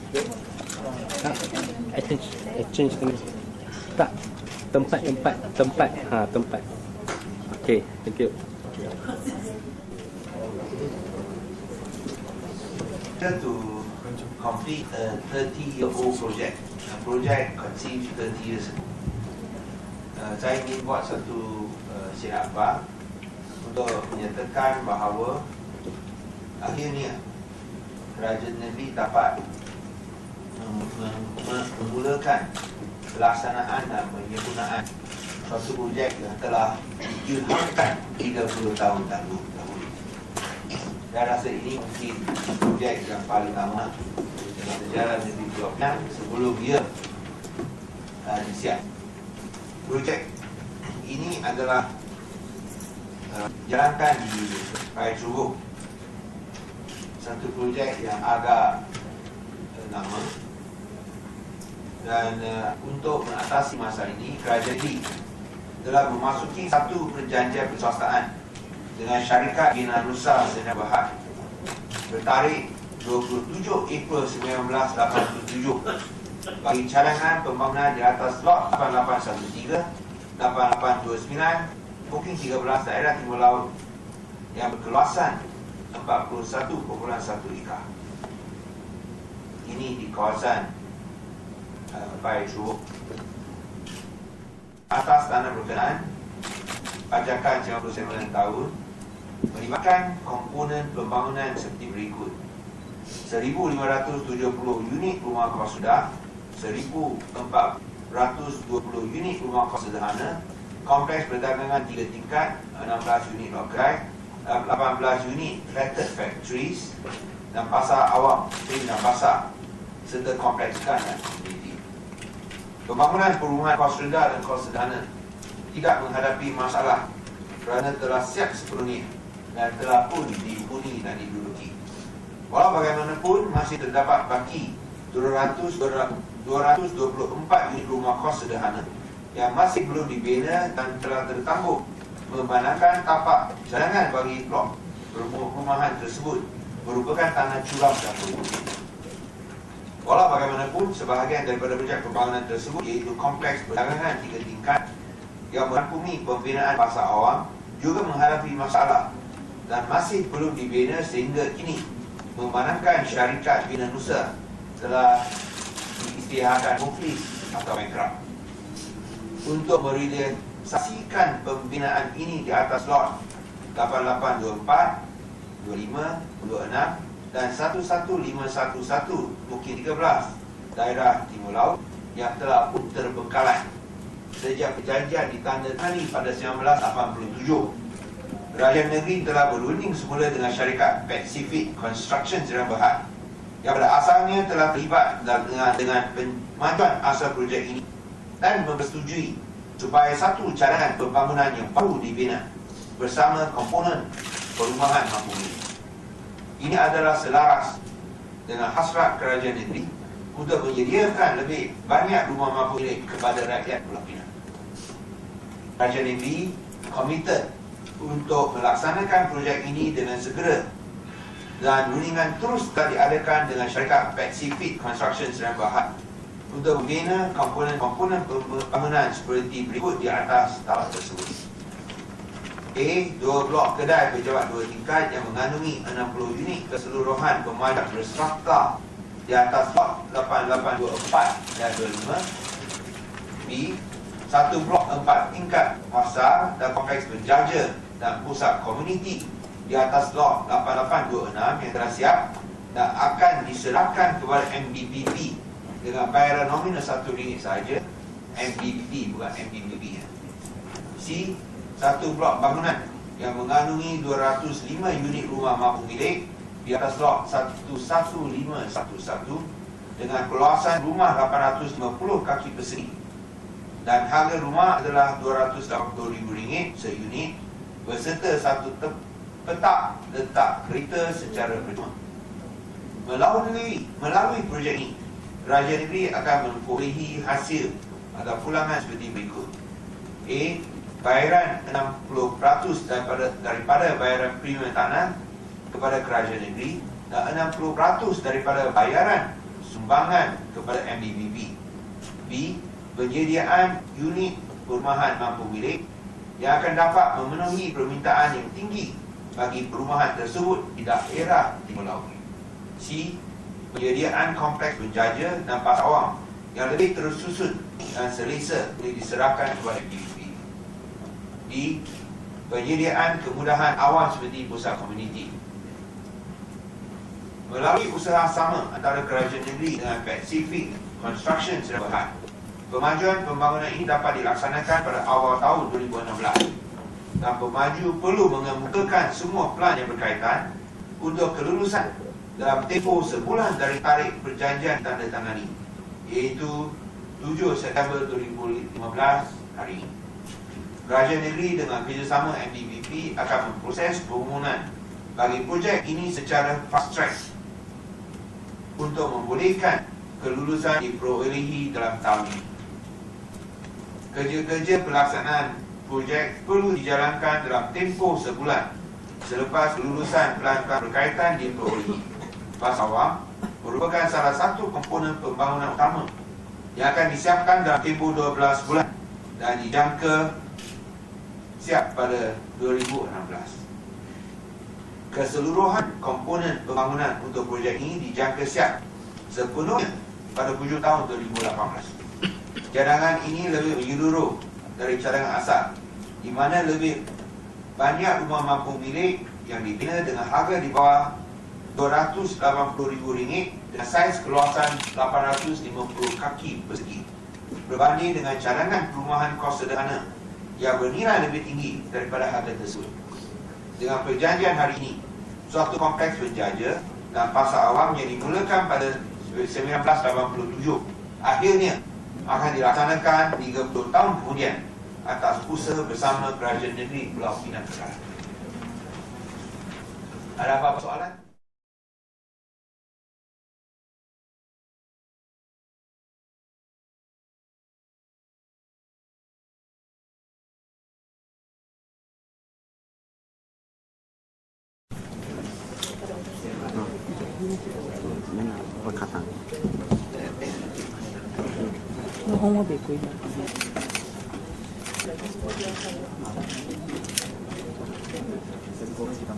Tak, exchange ni. Tak, tempat. Tempat. Okay, thank you. To complete a 30-year-old project. Project conceived 30 years ago. Saya ingin buat satu syiar akhbar untuk menyatakan bahawa akhirnya Kerajaan Negeri dapat memulakan pelaksanaan dan penyempurnaan suatu projek yang telah diilhamkan 30 tahun dahulu. Saya rasa ini mungkin projek yang paling lama dalam sejarah negeri Pulau Pinang sebelum ia disiap. Projek ini adalah jalankan di Parit Subuk, satu projek yang agak lama, dan untuk mengatasi masalah ini, kerajaan ini telah memasuki satu perjanjian perswastaan dengan syarikat Bina Nusa Sdn Bhd bertarikh 27 April 1987 bagi cadangan pembangunan di atas lot 8813, 8829, Bukit 13 daerah Timur Laut yang berkeluasan 41.1 ekar. Ini di kawasan Parit Subuk. Atas tanah berkenaan, pajakan 99 tahun melibatkan komponen pembangunan seperti berikut: 1,570 unit rumah kos sudah, 1,420 unit rumah kos sederhana, kompleks perdagangan 3 tingkat, 16 unit lokai, 18 unit flatted factories dan pasar awam, dan pasar, serta kompleks ikan dan komuniti. Pembangunan perumahan kos rendah dan kos sederhana tidak menghadapi masalah kerana telah siap sepenuhnya dan telah pun dihuni dan diduduki. Walau bagaimanapun, masih terdapat baki 224 unit rumah kos sederhana yang masih belum dibina dan telah tertangguh memandangkan tapak cadangan bagi blok perumahan tersebut merupakan tanah curam dan berbukit. Walau bagaimanapun, sebahagian daripada projek pembangunan tersebut, iaitu kompleks perdagangan 3 tingkat yang merangkumi pembinaan pasar awam, juga menghadapi masalah dan masih belum dibina sehingga kini, memandangkan syarikat Bina Nusa telah diisytiharkan muflis atau bankrupt. Untuk merealisasikan pembinaan ini di atas lot 8824, 25, 26 dan 11511 Bukit 13 daerah Timur Laut yang telah pun terbengkalai sejak perjanjian ditandatangani pada 1987. Kerajaan negeri telah berunding semula dengan syarikat Pacific Construction Sdn Bhd yang pada asalnya telah terlibat dengan pemajuan asal projek ini dan mempersetujui supaya satu cadangan pembangunan yang baru dibina bersama komponen perumahan mampu milik. Ini adalah selaras dengan hasrat kerajaan negeri untuk menyediakan lebih banyak rumah mampu milik kepada rakyat Pulau Pinang. Kerajaan negeri komited untuk melaksanakan projek ini dengan segera dan rundingan terus telah diadakan dengan syarikat Pacific Construction Sdn Bhd untuk membina komponen-komponen pembangunan seperti berikut di atas tapak tersebut. A. 2 blok kedai pejabat 2 tingkat yang mengandungi 60 unit keseluruhan pemajak berserta di atas lot 8824 dan 25. B. 1 blok 4 tingkat pasar dan kompleks berjaja dan pusat komuniti di atas lot 8826 yang telah siap dan akan diserahkan kepada MBPP dengan bayaran nominal RM1 sahaja. MBPP bukan MBPP. C. 1 blok bangunan yang mengandungi 205 unit rumah mampu milik di atas lot 11511 dengan keluasan rumah 850 kaki persegi dan harga rumah adalah RM280,000 seunit berserta satu petak letak kereta secara percuma. Melalui projek ini, kerajaan negeri akan memperolehi hasil atau pulangan seperti berikut. A. Bayaran 60% daripada bayaran premium tanah kepada kerajaan negeri dan 60% daripada bayaran sumbangan kepada MDBP. B. Penyediaan unit perumahan mampu milik yang akan dapat memenuhi permintaan yang tinggi bagi perumahan tersebut di daerah Timur Laut. C. Penyediaan kompleks penjaja dan pasar awam yang lebih tersusun dan selesa boleh diserahkan kepada MDBP. D. Penyediaan kemudahan awam seperti pusat komuniti. Melalui usaha sama antara kerajaan negeri dengan Pacific Construction Sdn Bhd, kemajuan pembangunan ini dapat dilaksanakan pada awal tahun 2016 dan pemaju perlu mengemukakan semua plan yang berkaitan untuk kelulusan dalam tempoh sebulan dari tarikh perjanjian tandatangani, iaitu 7 September 2015 hari ini. Kerajaan negeri dengan kerjasama MDBP akan memproses permohonan bagi projek ini secara fast track untuk membolehkan kelulusan diperolehi dalam tahun ini. Kerja-kerja pelaksanaan projek perlu dijalankan dalam tempoh sebulan selepas kelulusan pelan-pelan berkaitan diperolehi. Pasar awam merupakan salah satu komponen pembangunan utama yang akan disiapkan dalam tempoh 12 bulan dan dijangka siap pada 2016. Keseluruhan komponen pembangunan untuk projek ini dijangka siap sepenuhnya pada hujung tahun 2018. Cadangan ini lebih menyeluruh dari cadangan asal, di mana lebih banyak rumah mampu milik yang dibina dengan harga di bawah RM280,000 dan saiz keluasan 850 kaki persegi, berbanding dengan cadangan perumahan kos sederhana yang bernilai lebih tinggi daripada harga tersebut. Dengan perjanjian hari ini, suatu kompleks penjaja dan pasar awam yang dimulakan pada 1987 akhirnya akan dilaksanakan 30 tahun kemudian atas usaha bersama Kerajaan Negeri Pulau Pinang Kedah. Ada apa-apa soalan? Perkataan. 日本語でこういうの。